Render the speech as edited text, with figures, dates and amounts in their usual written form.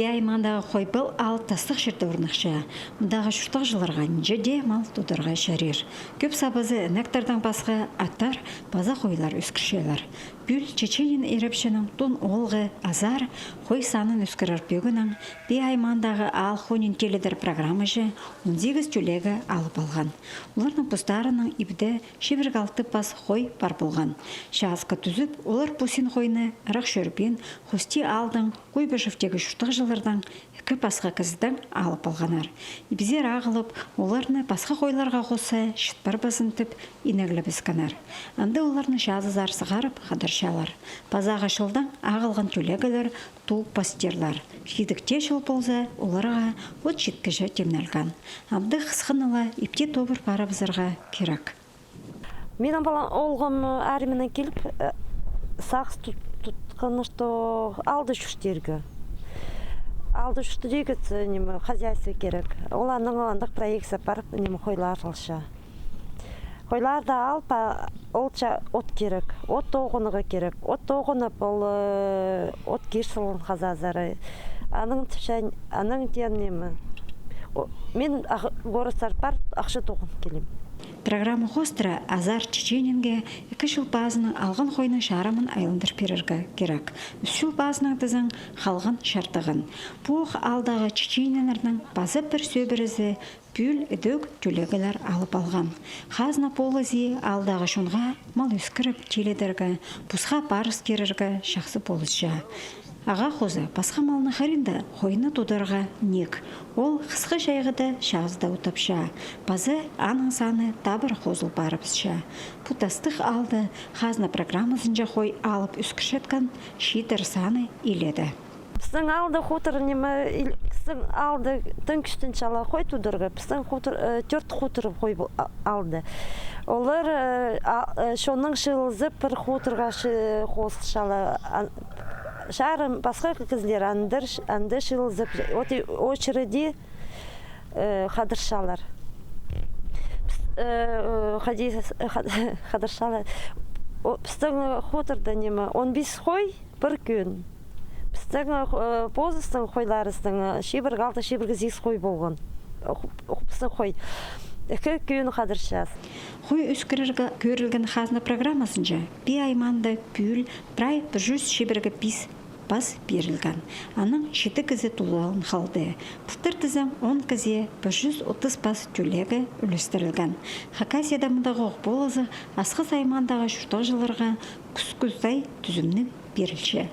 Аймандағы қойбыл ал тастық жерді орнықша. Мұндағы шұртақ жыларға нжеде мал тудырға шарер. Көп сабызы нектардан басқа аттар база қойлар өскіршелер. Бүл чеченен ерепшінің тон олғы азар қой санын өскірір бөгінің Аймандағы ал хонин теледер программы же 18 түлегі алып алған. Олардың пұстарының ибді шебіргалты бас қой бар болған. Шағызға түзіп, олар пұсин қойны рақ шөрбен хости алдың қой бөжіфтегі шұртақ жылардан екі басқа кіздің алып алғанар. Ибізер ағылып, оларны басқа қойларға қоса шытпар басынтып инәгілі бізканар. Анды оларны жазыз арсығарып қадыршалар. Базаға шылдан ағылған түлегілер туып пастерлар. Шидікте шыл болса, оларға от жеткіжі темнелген. Абды қысқынылы ипте тобыр барабызырға керек. Менің балам олғым әрімінен келіп, сақс тұтқынышты алды жүштергі. Алды жүшті дегіт хозяйство керек. Оланың андық проекция барып, қойлар алша. Қойларды алып, олча от керек, от тоғыныға керек. От тоғыны бұл от керсілін қазазары. Аның ден немі. Мен горыстар бар, ақшы тоғын келем. Программа хостыра азар чечененге 2 жыл базының алған қойның шарымын айлындыр перергі керек. 3 жыл базының дызың қалған шартығын. Бұқ алдағы чечененердің базы бір сөбірізі бүл үдөк түлегілер алып алған. Қазына полызы алдағы шунға мал өскіріп теледіргі, бұсқа барыс керіргі шақсы полызжа. Аға қозы басқа малны харинда қойны тудырға нек. Ол қысқы жайғыда шағызда ұтапша. Базы аның саны табыр қозыл барыпсша. Путастық алды қазына программасынжа қой алып үскішеткен шидір саны иледі. Біздің алды қотыр немі, біздің алды түн күштін шала қой тудырғы. Біздің 4 қотыр қой алды. Олар шоның шылызып бір қотырға қосыл шала. Шарым басқа кізлер анды шылызып, очереди қадыршалар. Қадыршалар. Біздің қотырда немі 15 қой бір күн. Біздің позыстың қойларыстың шебіргалды шебіргі 6 қой болған. Біздің қой. 2 күн қадыршас. Қой өскіріргі көрілген қазына программасынша Айманды бүл прай 100 шебіргі 5 бас берілген. Аның 7 кізі тулалын қалды. Бұқтыр тізім 10 кізе 130 бас түлегі үлістірілген. Хакасияда мұндағы оқ болызы асқыз Аймандағы шұртақ жыларға күз-күздай түзімні берілші.